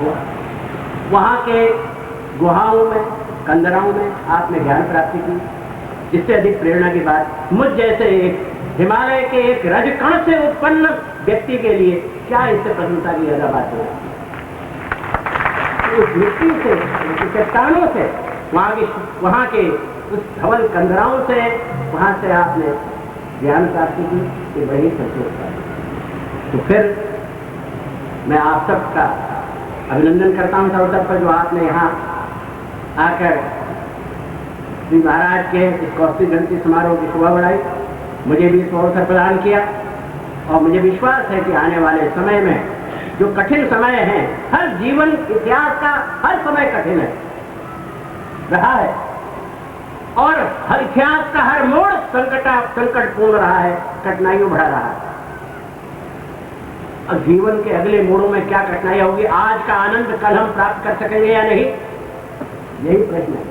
वहाँ के गुहाओं में, कंदराओं में आपने ज्ञान प्राप्ति की। इससे अधिक प्रेरणा की बात मुझ जैसे एक हिमालय के एक रजकण से उत्पन्न व्यक्ति के लिए क्या इससे प्रशंसा की ज्यादा बात हो। उस मिट्टी से, चट्टानों से, वहाँ के उस धवल कंदराओं से, वहाँ से आपने ज्ञान प्राप्ति की, ये बड़ी संतोष है। तो फिर मैं आप सबका अभिनंदन करता हूँ इस अवसर पर जो आपने यहाँ आकर श्री महाराज के इस कौस्तुभ जयंती समारोह की शोभा बढ़ाई, मुझे भी इस अवसर प्रदान किया। और मुझे विश्वास है कि आने वाले समय में जो कठिन समय है, हर जीवन इतिहास का हर समय कठिन है रहा है, और हर इतिहास का हर मोड़ संकटपूर्ण रहा है, कठिनाइयों भरा रहा है। और जीवन के अगले मोड़ों में क्या कठिनाई होगी, आज का आनंद कल हम प्राप्त कर सकेंगे या नहीं, यही प्रश्न है।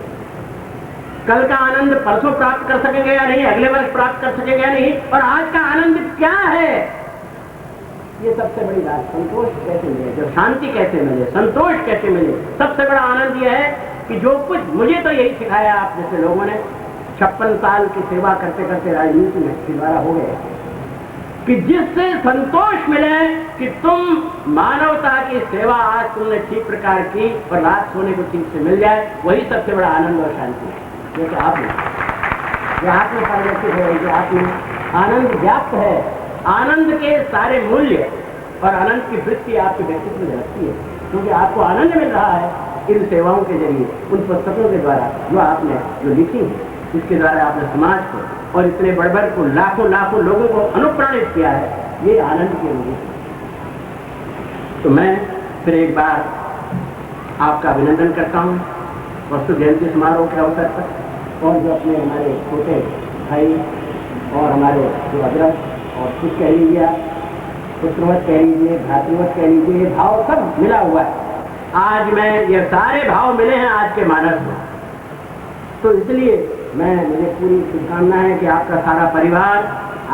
कल का आनंद परसों प्राप्त कर सकेंगे या नहीं, अगले वर्ष प्राप्त कर सकेंगे या नहीं, और आज का आनंद क्या है, ये सबसे बड़ी बात। संतोष कैसे मिले, जब शांति कैसे मिले, संतोष कैसे मिले, सबसे बड़ा आनंद यह है कि जो कुछ मुझे तो यही सिखाया आप जैसे लोगों ने 56 साल की सेवा करते करते राजनीति में के द्वारा हो गए, कि जिससे संतोष मिले कि तुम मानवता की सेवा आज तुमने ठीक प्रकार की और रात सोने को ठीक से मिल जाए, वही सबसे बड़ा आनंद और शांति है। जैसे आपने परिवर्तित है, जो आपने आनंद व्याप्त है, आनंद के सारे मूल्य और आनंद की वृत्ति आपके व्यक्तित्व में रखती है, क्योंकि आपको आनंद मिल रहा है इन सेवाओं के जरिए, उन पुस्तकों के द्वारा जो आपने जो लिखी है, इसके द्वारा आपने समाज को और इतने बड़े को लाखों लाखों लोगों को अनुप्राणित किया है, ये आनंद के लिए। तो मैं फिर एक बार आपका अभिनंदन करता हूँ कौस्तुभ जयंती समारोह के अवसर पर, और जो अपने हमारे छोटे भाई और हमारे जो अग्रज और कुछ कह लीजिए, पुत्रवत कह लीजिए, भातृवत कह लीजिए, ये भाव सब मिला हुआ है। आज मैं ये सारे भाव मिले हैं आज के मानस में, तो इसलिए मुझे पूरी शुभकामना है कि आपका सारा परिवार,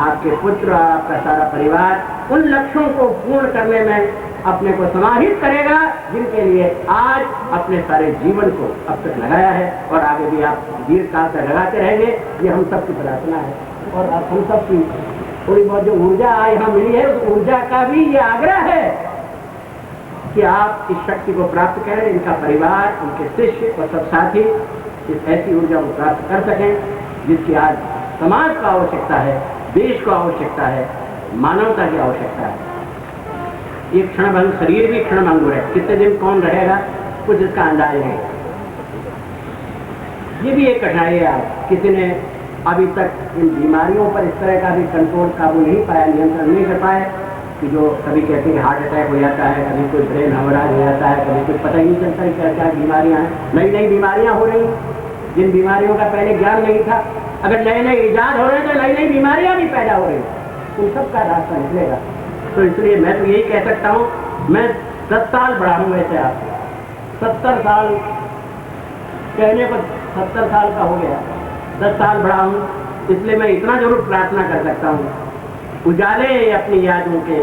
आपके पुत्र, आपका सारा परिवार उन लक्ष्यों को पूर्ण करने में अपने को समाहित करेगा जिनके लिए आज अपने सारे जीवन को अब तक लगाया है, और आगे भी आप दीर्घ काल तक लगाते रहेंगे, ये हम सबकी प्रार्थना है। और अब हम सबकी थोड़ी बहुत जो ऊर्जा यहाँ मिली है, उस ऊर्जा का भी ये आग्रह है कि आप इस शक्ति को प्राप्त करें, इनका परिवार, उनके शिष्य और सब साथी इस ऐसी ऊर्जा को प्राप्त कर सकें जिसकी आज समाज को आवश्यकता है, देश को आवश्यकता है, मानवता की आवश्यकता है। ये क्षणभंग शरीर भी क्षणभंगुर है, कितने दिन कौन रहेगा कुछ इसका अंदाज नहीं। ये भी एक कठिनाई है। किसी ने अभी तक इन बीमारियों पर इस तरह का भी कंट्रोल काबू नहीं पाया, नियंत्रण नहीं कर पाए, कि जो कभी कहते हैं हार्ट अटैक हो जाता है, कभी कोई ब्रेन हेमोरेज हो जाता है, कभी कुछ पता ही नहीं चलता है क्या क्या बीमारियां हैं। नई नई बीमारियां हो रही, जिन बीमारियों का पहले ज्ञान नहीं था। अगर नए नए इजाद हो रहे हैं तो नई नई बीमारियां भी पैदा हो रही, उन सब का रास्ता निकलेगा। तो इसलिए मैं तो यही कह सकता हूँ, मैं 10 साल बड़ा हूँ वैसे आपसे, 70 साल कहने पर 70 साल का हो गया, 10 साल बड़ा हूँ, इसलिए मैं इतना जरूर प्रार्थना कर सकता हूँ, उजाले अपनी यादों के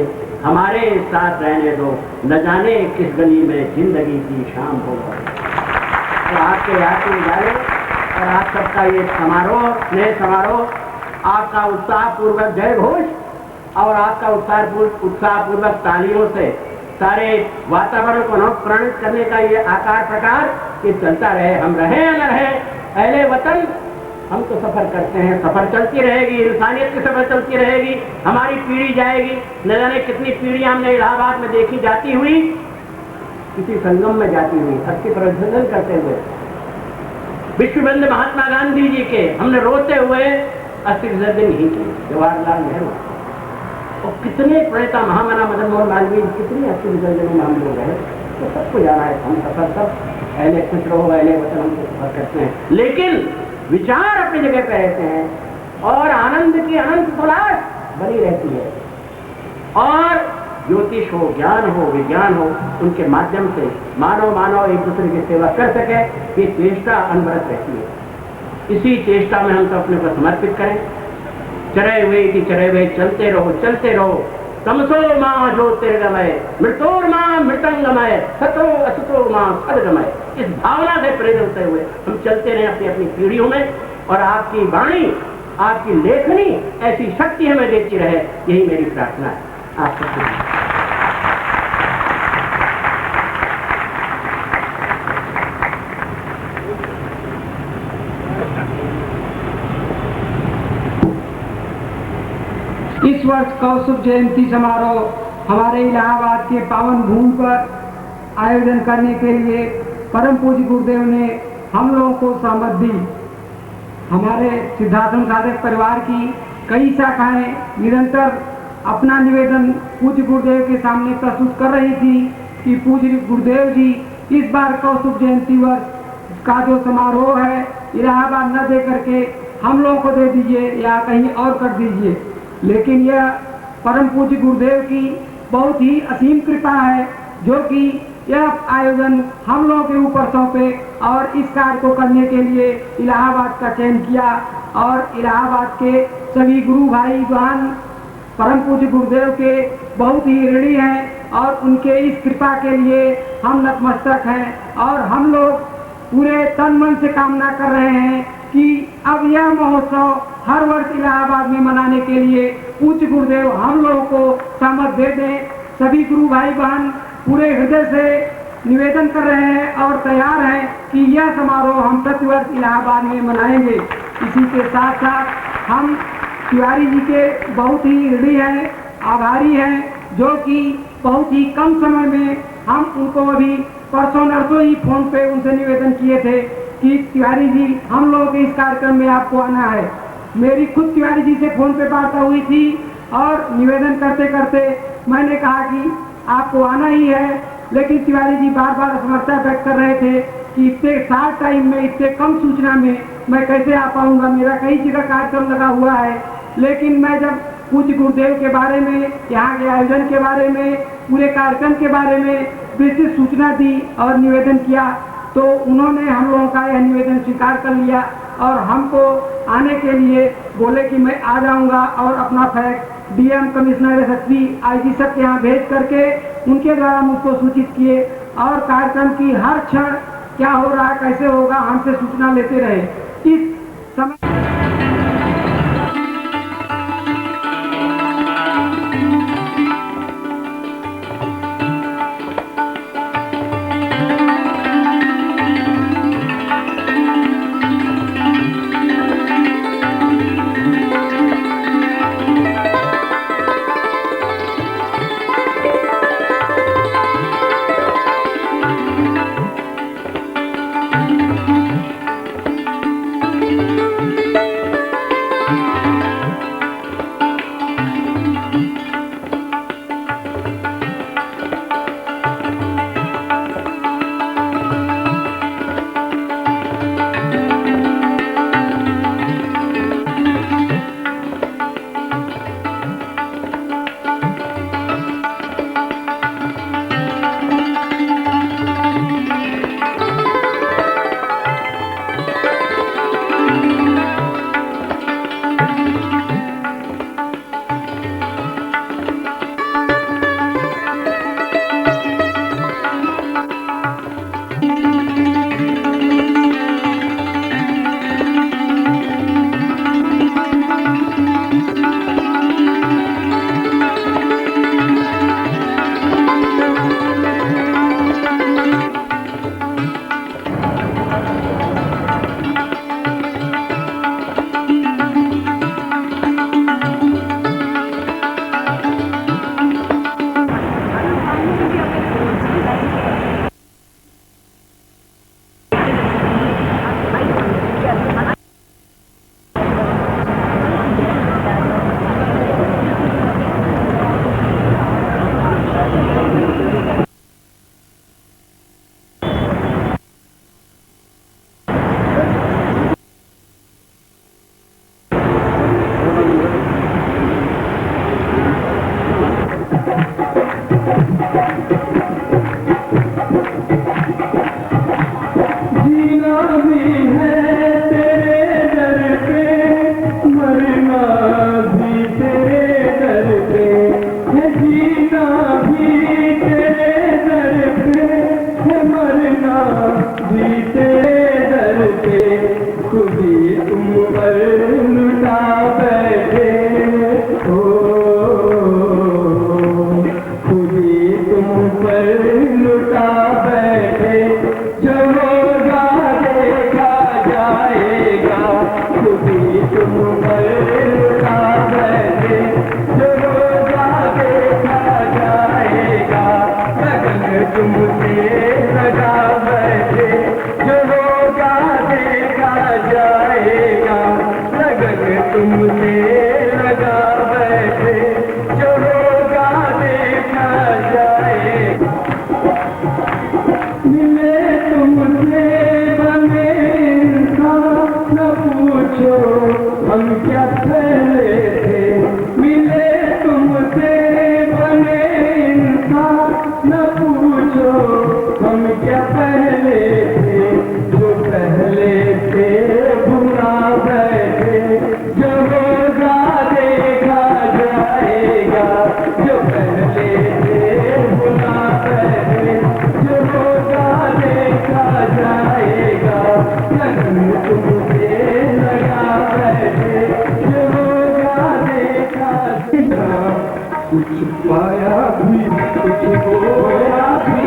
हमारे साथ रहने दो, न जाने किस गली में जिंदगी की शाम होगा। तो आपके याद के उजाले और आप सबका ये समारोह, स्नेह समारोह, आपका उत्साहपूर्वक जय घोष और आपका उत्साहपूर्वक तालियों से सारे वातावरण को अनुप्राणित करने का ये आकार प्रकार ये चलता रहे। हम रहे या न रहे, अहले वतन हम तो सफर करते हैं, सफर चलती रहेगी, इंसानियत की सफर चलती रहेगी, हमारी पीढ़ी जाएगी। न जाने कितनी पीढ़ियां हमने इलाहाबाद में देखी जाती हुई, किसी संगम में जाती हुई, अस्थि प्रज्वलन करते हुए। विश्व बंधु महात्मा गांधी जी के हमने रोते हुए अस्थि विसर्जन ही की, जवाहरलाल नेहरू और कितने प्रणेता महामना मदन मोहन मालवीय, कितनी अस्थि विसर्जनों में हम लोग रहे। तो सबको जाना है, हम सफर सब अहले खुश रहो, अहले वतन हम तो सफर करते हैं, लेकिन विचार अपनी जगह पे रहते हैं और आनंद की अनंत तलाश बनी रहती है। और ज्योतिष हो, ज्ञान हो, विज्ञान हो, उनके माध्यम से मानव एक दूसरे की सेवा कर सके, ये चेष्टा अनवरत रहती है। इसी चेष्टा में हम तो अपने को समर्पित करें, चरे हुए की चरे हुए चलते रहो तमसो मां ज्योतिर्गमय, मृतोर्मां मृतंगमय, सतो असतो मां सदगमय। इस भावना से प्रेरित होते हुए हम चलते रहे अपनी अपनी पीढ़ियों में, और आपकी वाणी, आपकी लेखनी ऐसी शक्ति हमें देती रहे, यही मेरी प्रार्थना है। आप सबको इस वर्ष कौस्तुभ जयंती समारोह हमारे इलाहाबाद के पावन भूमि पर आयोजन करने के लिए परम पूज्य गुरुदेव ने हम लोगों को सहमत दी। हमारे सिद्धाश्रम साधक परिवार की कई शाखाएं निरंतर अपना निवेदन पूज्य गुरुदेव के सामने प्रस्तुत कर रही थी कि पूज्य गुरुदेव जी इस बार कौस्तुभ जयंती वर्ष का जो समारोह है इलाहाबाद न दे करके हम लोगों को दे दीजिए या कहीं और कर दीजिए। लेकिन यह परम पूज्य गुरुदेव की बहुत ही असीम कृपा है जो कि यह आयोजन हम लोगों के ऊपर सौंपे और इस कार्य को करने के लिए इलाहाबाद का चयन किया। और इलाहाबाद के सभी गुरु भाई बहन परम पूज्य गुरुदेव के बहुत ही ऋणी हैं और उनके इस कृपा के लिए हम नतमस्तक हैं। और हम लोग पूरे तन मन से कामना कर रहे हैं कि अब यह महोत्सव हर वर्ष इलाहाबाद में मनाने के लिए पूज्य गुरुदेव हम लोगों को सहमत दे दें। सभी गुरु भाई बहन पूरे हृदय से निवेदन कर रहे हैं और तैयार हैं कि यह समारोह हम प्रतिवर्ष इलाहाबाद में मनाएंगे। इसी के साथ साथ हम तिवारी जी के बहुत ही ऋणी हैं, आभारी हैं, जो कि बहुत ही कम समय में हम उनको अभी परसों नरसों ही फोन पे उनसे निवेदन किए थे कि तिवारी जी हम लोगों के इस कार्यक्रम में आपको आना है। मेरी खुद तिवारी जी से फोन पे बात हुई थी और निवेदन करते करते मैंने कहा कि आपको आना ही है, लेकिन तिवारी जी बार बार असमर्थता व्यक्त कर रहे थे कि इतने शार्ट टाइम में, इतने कम सूचना में मैं कैसे आ पाऊंगा, मेरा कई जगह कार्यक्रम लगा हुआ है। लेकिन मैं जब पूज्य गुरुदेव के बारे में, यहाँ के आयोजन के बारे में, पूरे कार्यक्रम के बारे में विस्तृत सूचना दी और निवेदन किया तो उन्होंने हम लोगों का यह निवेदन स्वीकार कर लिया और हमको आने के लिए बोले कि मैं आ जाऊंगा और अपना fact DM, commissioner, SSP, IG सब के यहाँ भेज करके उनके द्वारा मुझको सूचित किए और कार्यक्रम की हर क्षण क्या हो रहा है, कैसे होगा, हमसे सूचना लेते रहे। इस समय क्या पहले थे जो पहले थे भुला बैठे, जो होगा देखा जाएगा, जो पहले थे भुला बैठे, जो होगा देखा जाएगा, लगन तुमसे लगा बैठे, जो होगा देखा जाएगा। कुछ पाया भी कुछ खोया भी,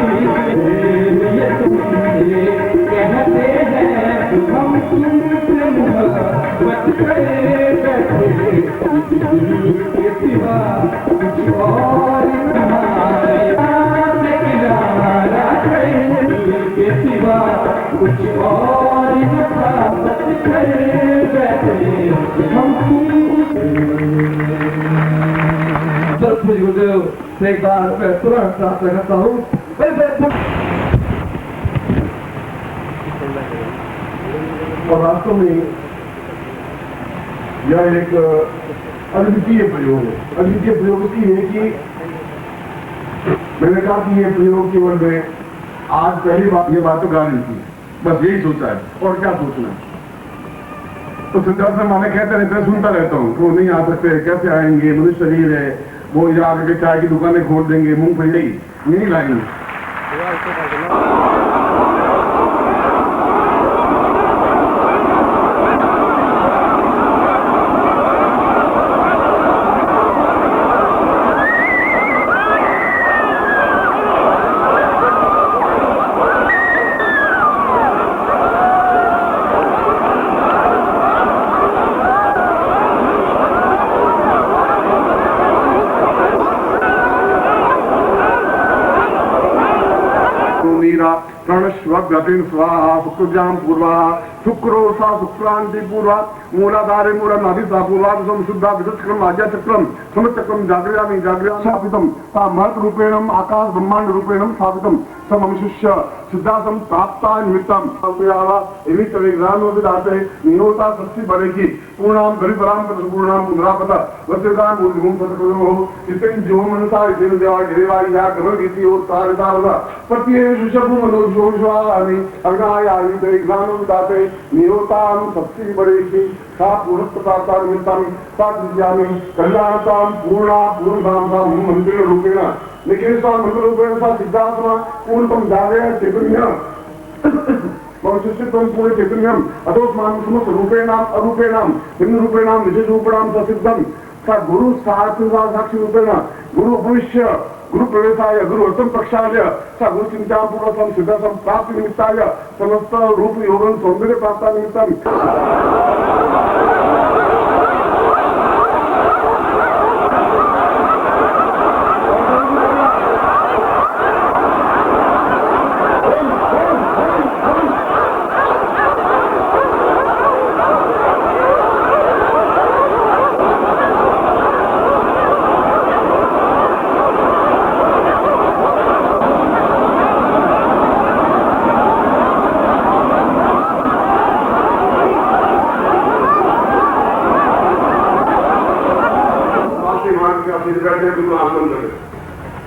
ये तुमसे कहते हैं हम तुमसे मोहब्बत करे बैठे, के सिवा कुछ और हमारे किनारा के सिवा कुछ और मोहब्बत करे बैठे हम गुरुदेव से एक बार मैं तुरंत प्रार्थना करता हूँ। और वास्तव में यह एक अद्वितीय प्रयोग है। अद्वितीय प्रयोग इसलिए है कि मैंने कहा कि ये प्रयोग केवल मैं आज पहली बार ये बात तो गा रही थी, बस यही सोचा है और क्या सोचना है। तो सिद्धार्थ माने कहते रहते हैं, सुनता रहता हूँ, वो नहीं आ सकते, कैसे आएंगे, मनुष्य शरीर है, वो इधर आकर के चाय की दुकानें खोल देंगे, मूंगफली नहीं लाएंगे। प्रणश्वगतिन स्वाहा शुक्रजाम पूर्वा शुक्रोसा शुक्रांति पूर्वा मूलाधारे मूलनाभिसा पूर्वादसम शुद्धा विदुष्क्रम आज्ञाचक्रम समचक्रम जागृयामि जागृयामि स्थापितम सा महत रूपेणम आकाश ब्रह्मांड रूपेणम स्थापितम सममशिष्य सिद्धासम प्राप्ता निमित्तम अव्यावा एवं विग्रहानो विदाते नियोता सच्ची बनेगी पूर्णाम गरीबराम पूर्णाम पुनरापता वस्त्रदान बुद्धिगुम सतकृतो इतन जो मनसा इतन देवा गिरिवाई या ग्रहगीति और तारदावला प्रत्येक शुशभु मनोजोषवानि अग्नायायि विग्रहानो विदाते नियोताम सच्ची बनेगी सा पूर्णप्रतापता निमित्तम सा दिव्यामि कल्याणताम पूर्णा पूर्णधाम सा मंदिर रूपेण लेकिन सा मंदिर रूपेण सा सिद्धात्मा पूर्णतम जागे चैतन्य मनुष्यत्वं पूर्ण चैतन्यम अतोस्मान् समस्त रूपेणाम अरूपेणाम भिन्न रूपेणाम विशेष रूपेणाम ससिद्धम सा गुरु साक्षी रूपेण गुरु उपविश्य गुरु प्रवेशाय गुरु अर्थम प्रक्षाल्य सा गुरु चिंता पूर्वकम सिद्धसम प्राप्ति निमित्ताय समस्त रूप योगन सौंदर्य प्राप्ता निमित्तम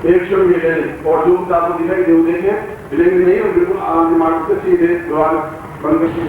एक क्षण ये और जो आपको दिखाई दे देखें मिलेंगे नहीं और बिल्कुल आगे मार्ग से सीधे द्वार बंद करके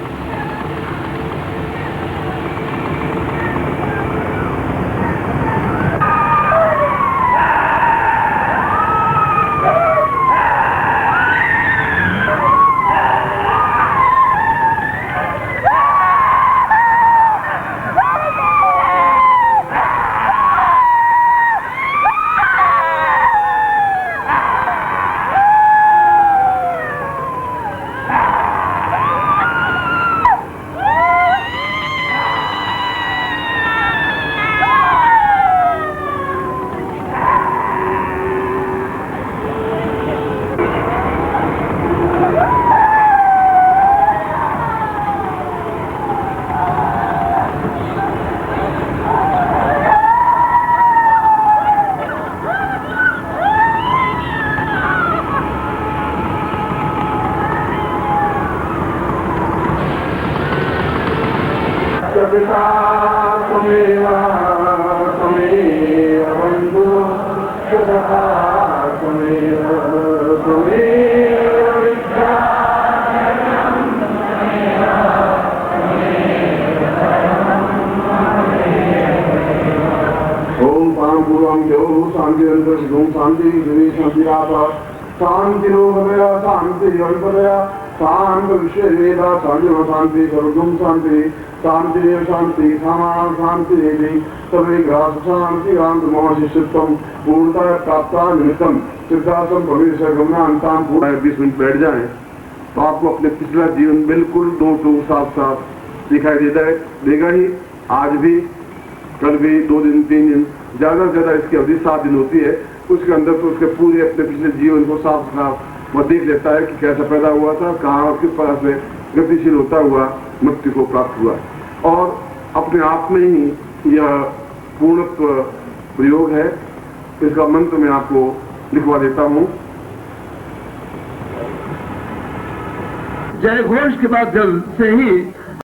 पिता त्वमेव बन्धु सखा त्वमेव विद्या शांति श्री शांतिराधा शांति रोगमया शांति अल्पदया शांत विषय वेदा शांति शांति सर्वम शांति शांति शांति समान शांति देवी सभी ग्रास शांति कांत मोहितम पूर्णतः प्राप्ता निमित्तम सिद्धार्थम भविष्य गमनांताम पूरा 20 मिनट बैठ जाएं तो आपको अपने पिछला जीवन बिल्कुल दो साफ साफ दिखाई देगा ही। आज भी, कल भी, 2 दिन 3 दिन, ज्यादा से ज्यादा इसकी अवधि 7 दिन होती है। उसके अंदर तो उसके पूरे अपने पिछले जीवन को साफ साफ वह देख लेता है कि कैसा पैदा हुआ था, कहाँ और किस तरह से गतिशील होता हुआ मृत्यु को प्राप्त हुआ। और अपने आप में ही यह पूर्णत्व प्रयोग है। इसका मंत्र मैं आपको लिखवा देता हूँ। जय घोष के बाद जल से ही